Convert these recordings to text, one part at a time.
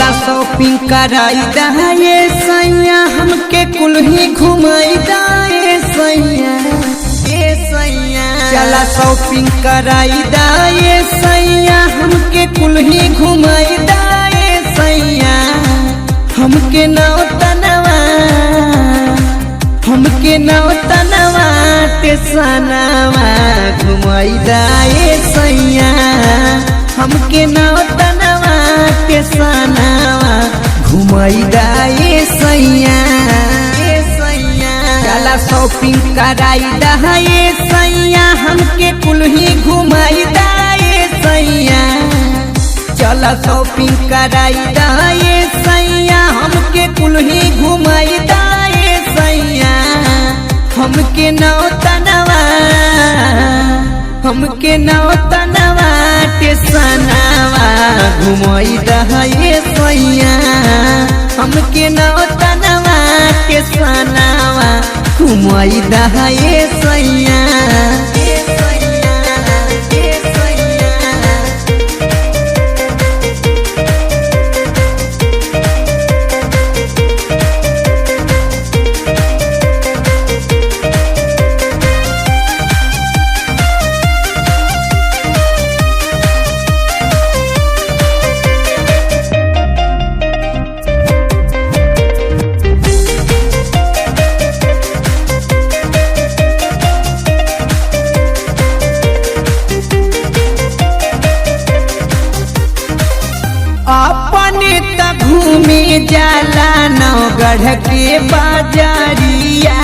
चला शॉपिंग कराई दाए सैया हमके कुल ही घुमाई दाए सैया चला शॉपिंग कराई दाए सैया हमके कुल ही घुमाई दाए सैया हमके नौतनवा टेसनवा घुमाई दाए सैया हमके नौतनवा टेसनवा घुमाई दाए सैया चला शॉपिंग कराई दाए सैया हमके कुल ही घुमाई दाए सैया चला शॉपिंग कराई दाए सैया हमके कुल ही घुमाई दाए सैया हमके नौतनवा टेसनवा घुमाई दाए सैया हमके नौतनवा टेसनवा घुमाई दाए सैया अपने त घूमे जाला नौगढ़ के बाजारिया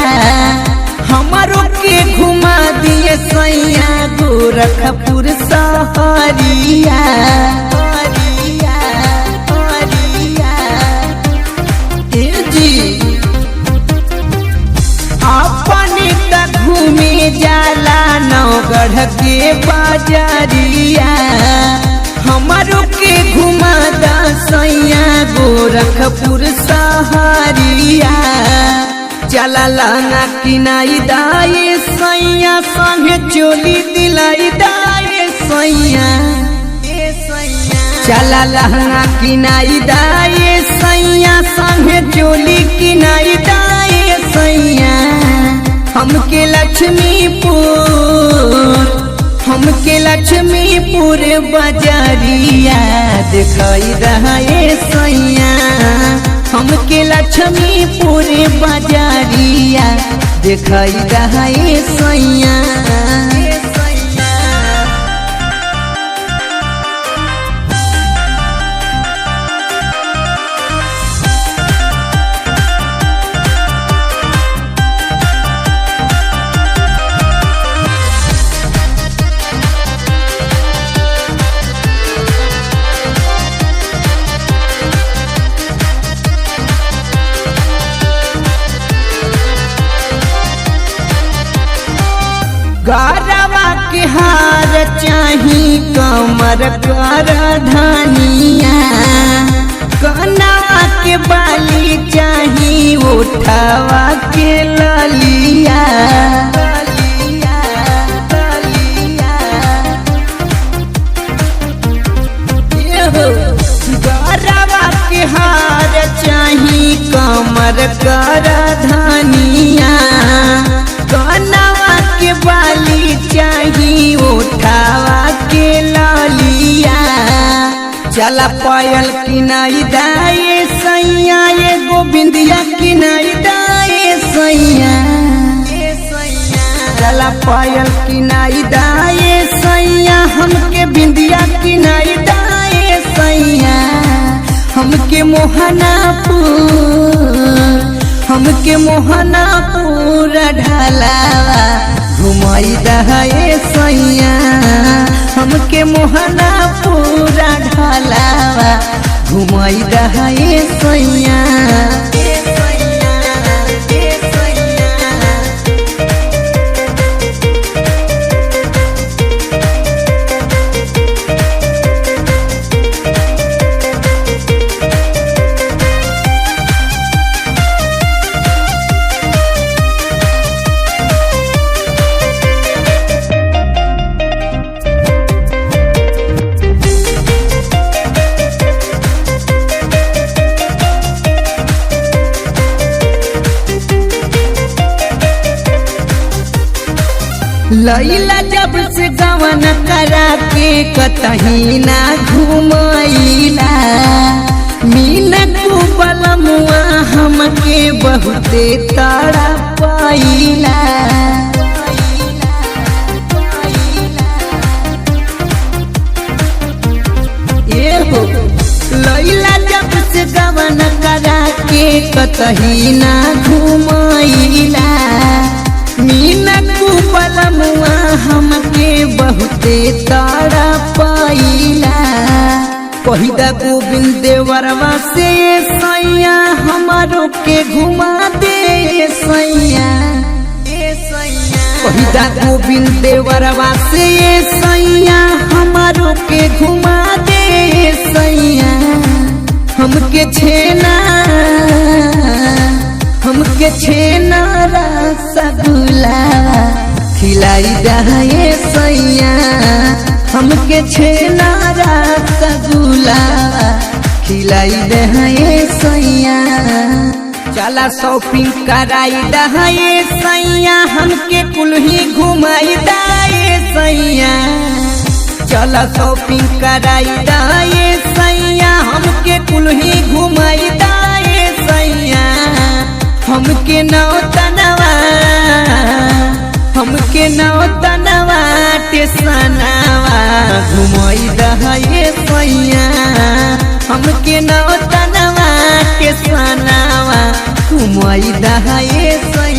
हमारो के घुमा दिए सैया गोरखपुर सहरिया जी अपने त घूमे जाला नौगढ़ के बाजारिया हमारो के घुमा दा सैया गोरखपुर सहरिया चला लहंगा किनाई दाए सैया संगे चोली दिलाई दाए सैया चला लहंगा किनाई दाए सैया संगे चोली किनाई दाए सैया हमके लक्ष्मीपुर बाजारिया दिखाई दाए सैया हमके लक्ष्मीपुर बाजारिया दिखाई दाए सैया गरवा के हार चाही कमर कर धनिया कनवा के बाली चाही उठावा के ललिया गरवा के हार चाही कमर कर धनिया कनवा के बाली चाही उठावा के ललिया चला पायल किनाई दाए सैया ये गोविंदिया किनाई दाए सैया चला पायल किनाई दाए सैया हमके बिंदिया किनाई दाए सैया हमके मोहनापुर ढालावा घुमाई दाए सैया हमके मोहनापुर ढालावा घुमाई दाए सैया लैला जब से गवन करा के कतही ना घुमैला मीना को बलमुआ हमके बहुते ताड़ा पाइला हो लैला जब से गवन करा के कतही ना घुमैला मीना को बलमुआ हमके बहुते ताड़ा पाइला पहिदा गोविंद देवरवा से सैया हमारो के घुमा दे सैया पहिदा गोविंद देवरवा से सैया हमारो के घुमा दे सैया हमके छेना रसगुल्ला खिलाई दे सैया हमके छेना रसगुल्ला खिलाई दे सैया चला शॉपिंग कराई दे सैया हमके कुल्ही घुमाई दे सैया चला शॉपिंग कराई दे सैया हमके कुल्ही घुमाई दे सैया हमके नौतनवा टेसनावा घुमाई दे सैया हमके नौतनवा टेसनावा घुमाई दे सैया।